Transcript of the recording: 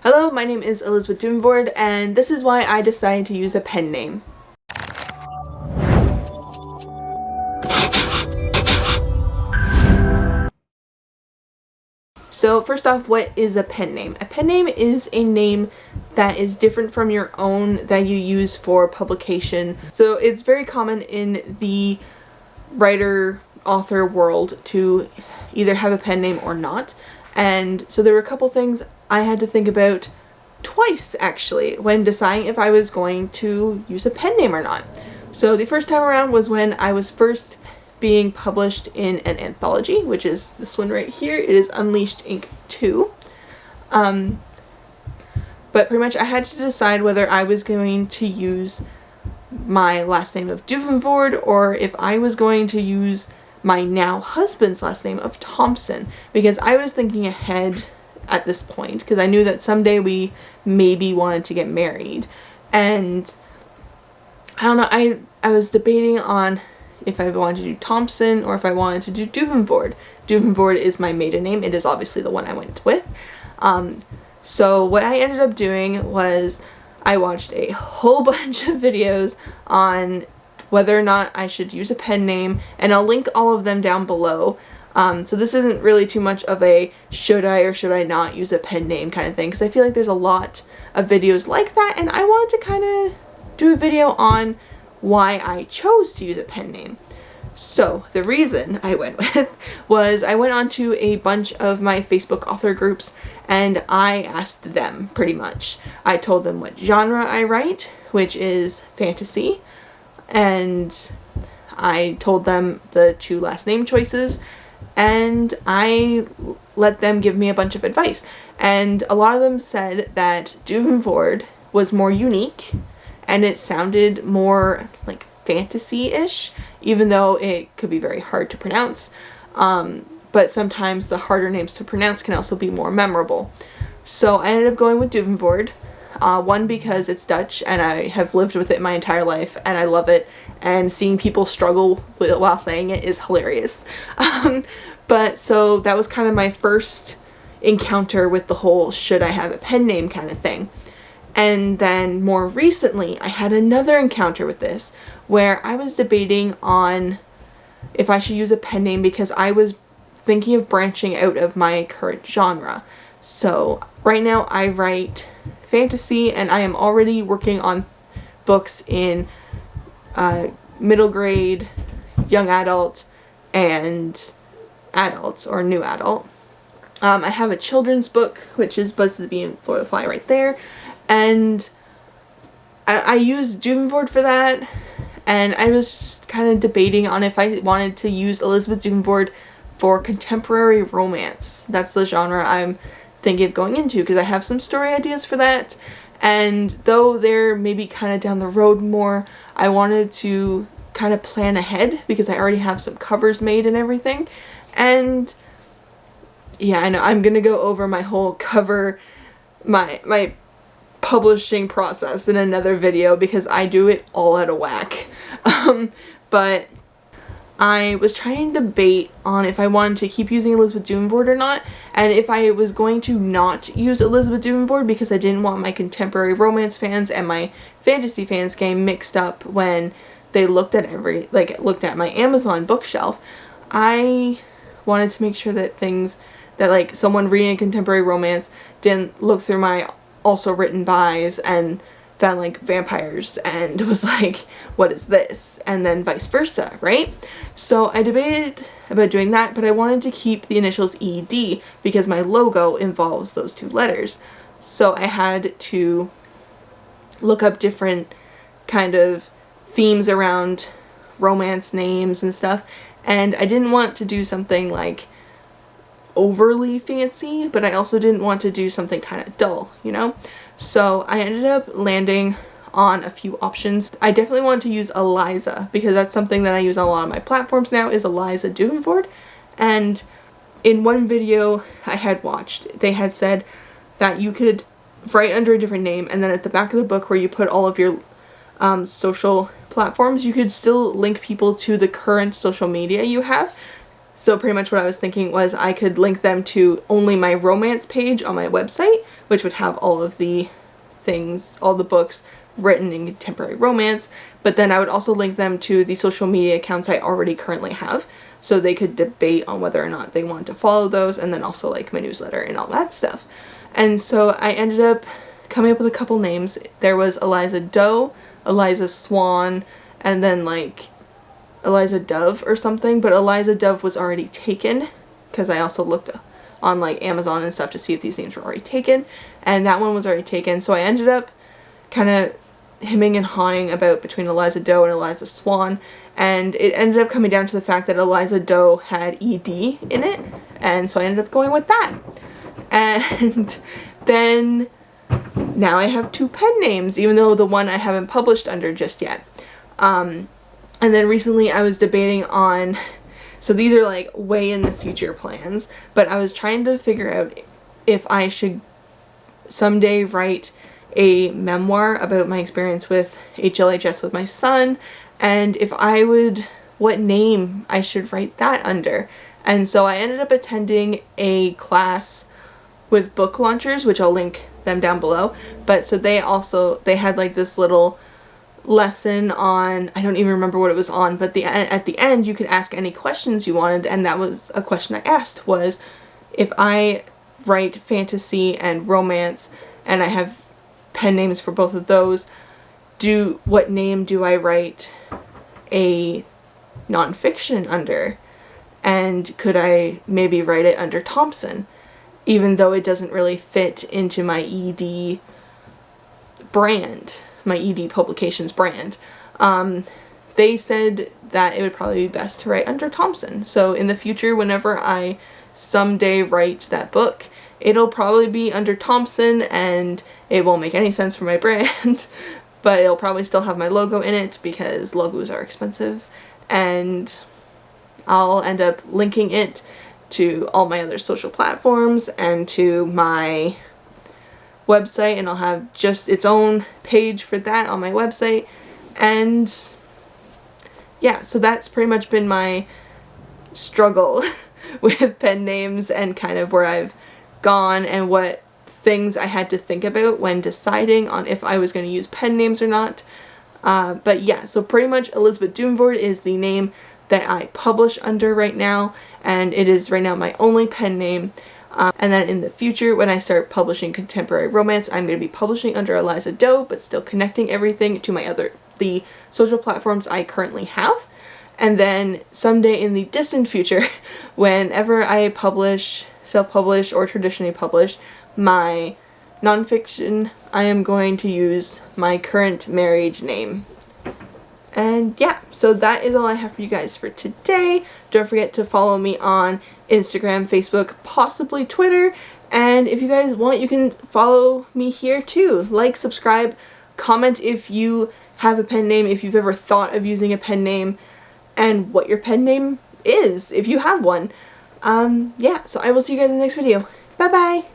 Hello, my name is Elizabeth Doomvoord, and this is why I decided to use a pen name. So first off, what is a pen name? A pen name is a name that is different from your own that you use for publication. So it's very common in the writer-author world to either have a pen name or not. And so there were a couple things I had to think about twice actually when deciding if I was going to use a pen name or not. So the first time around was when I was first being published in an anthology, which is this one right here. It is Unleashed Inc. 2. But pretty much I had to decide whether I was going to use my last name of Doomvoord or if I was going to use my now husband's last name of Thompson, because I was thinking ahead at this point because I knew that someday we maybe wanted to get married. And I don't know, I was debating on if I wanted to do Thompson or if I wanted to do Doomvoord. Doomvoord is my maiden name. It is obviously the one I went with. So what I ended up doing was I watched a whole bunch of videos on whether or not I should use a pen name, and I'll link all of them down below. So this isn't really too much of a should I or should I not use a pen name kind of thing, because I feel like there's a lot of videos like that, and I wanted to kind of do a video on why I chose to use a pen name. So the reason I went with was I went onto a bunch of my Facebook author groups and I asked them pretty much. I told them what genre I write, which is fantasy, and I told them the 2 last name choices, and I let them give me a bunch of advice. And a lot of them said that Doomvoord was more unique and it sounded more like fantasy-ish, even though it could be very hard to pronounce. But sometimes the harder names to pronounce can also be more memorable. So I ended up going with Doomvoord. One, because it's Dutch and I have lived with it my entire life and I love it, and seeing people struggle with it while saying it is hilarious. But so that was kind of my first encounter with the whole should I have a pen name kind of thing. And then more recently I had another encounter with this where I was debating on if I should use a pen name because I was thinking of branching out of my current genre. So right now I write fantasy and I am already working on books in middle grade, young adult, and adult or new adult. I have a children's book, which is Buzz the Bee and Flora the Fly right there, and I used Doomvoord for that, and I was just kind of debating on if I wanted to use Elizabeth Doomvoord for contemporary romance. That's the genre I'm thinking of going into because I have some story ideas for that, and though they're maybe kind of down the road more, I wanted to kind of plan ahead because I already have some covers made and everything. And yeah, I know I'm gonna go over my whole cover, my publishing process in another video because I do it all out of whack. But I was trying to debate on if I wanted to keep using Elizabeth Doomvoord or not, and if I was going to not use Elizabeth Doomvoord because I didn't want my contemporary romance fans and my fantasy fans getting mixed up when they looked at looked at my Amazon bookshelf. I wanted to make sure that things that like someone reading a contemporary romance didn't look through my also written bys and found like vampires and was like, what is this? And then vice versa, right? So I debated about doing that, but I wanted to keep the initials ED because my logo involves those 2 letters. So I had to look up different kind of themes around romance names and stuff, and I didn't want to do something like overly fancy, but I also didn't want to do something kind of dull, you know? So I ended up landing on a few options. I definitely wanted to use Eliza because that's something that I use on a lot of my platforms now, is Eliza Doomvoord. And in one video I had watched, they had said that you could write under a different name, and then at the back of the book where you put all of your social platforms, you could still link people to the current social media you have. So pretty much what I was thinking was I could link them to only my romance page on my website, which would have all of the things, all the books written in contemporary romance, but then I would also link them to the social media accounts I already currently have, so they could debate on whether or not they want to follow those, and then also like my newsletter and all that stuff. And so I ended up coming up with a couple names. There was Eliza Doe, Eliza Swan, and then like Eliza Dove or something, but Eliza Dove was already taken because I also looked on like Amazon and stuff to see if these names were already taken, and that one was already taken. So I ended up kind of hemming and hawing about between Eliza Doe and Eliza Swan, and it ended up coming down to the fact that Eliza Doe had ED in it, and so I ended up going with that. And then now I have 2 pen names, even though the one I haven't published under just yet. And then recently I was debating on, so these are like way in the future plans, but I was trying to figure out if I should someday write a memoir about my experience with HLHS with my son, and if I would, what name I should write that under. And so I ended up attending a class with book launchers, which I'll link them down below, but so they had like this little lesson on, I don't even remember what it was on, but at the end you could ask any questions you wanted, and that was a question I asked, was if I write fantasy and romance and I have pen names for both of those, what name do I write a nonfiction under? And could I maybe write it under Thompson, even though it doesn't really fit into my ED brand, my ED Publications brand. They said that it would probably be best to write under Thompson. So in the future, whenever I someday write that book, it'll probably be under Thompson, and it won't make any sense for my brand, but it'll probably still have my logo in it because logos are expensive, and I'll end up linking it to all my other social platforms and to my website, and I'll have just its own page for that on my website. And yeah, so that's pretty much been my struggle with pen names and kind of where I've gone and what things I had to think about when deciding on if I was going to use pen names or not. But yeah, so pretty much Elizabeth Doomvord is the name that I publish under right now, and it is right now my only pen name. And then in the future, when I start publishing contemporary romance, I'm going to be publishing under Eliza Doe, but still connecting everything to the social platforms I currently have. And then someday in the distant future, whenever I publish, self-publish, or traditionally publish my nonfiction, I am going to use my current married name. And yeah, so that is all I have for you guys for today. Don't forget to follow me on Instagram, Facebook, possibly Twitter, and if you guys want, you can follow me here too. Like, subscribe, comment if you have a pen name, if you've ever thought of using a pen name, and what your pen name is, if you have one. Yeah, so I will see you guys in the next video. Bye bye!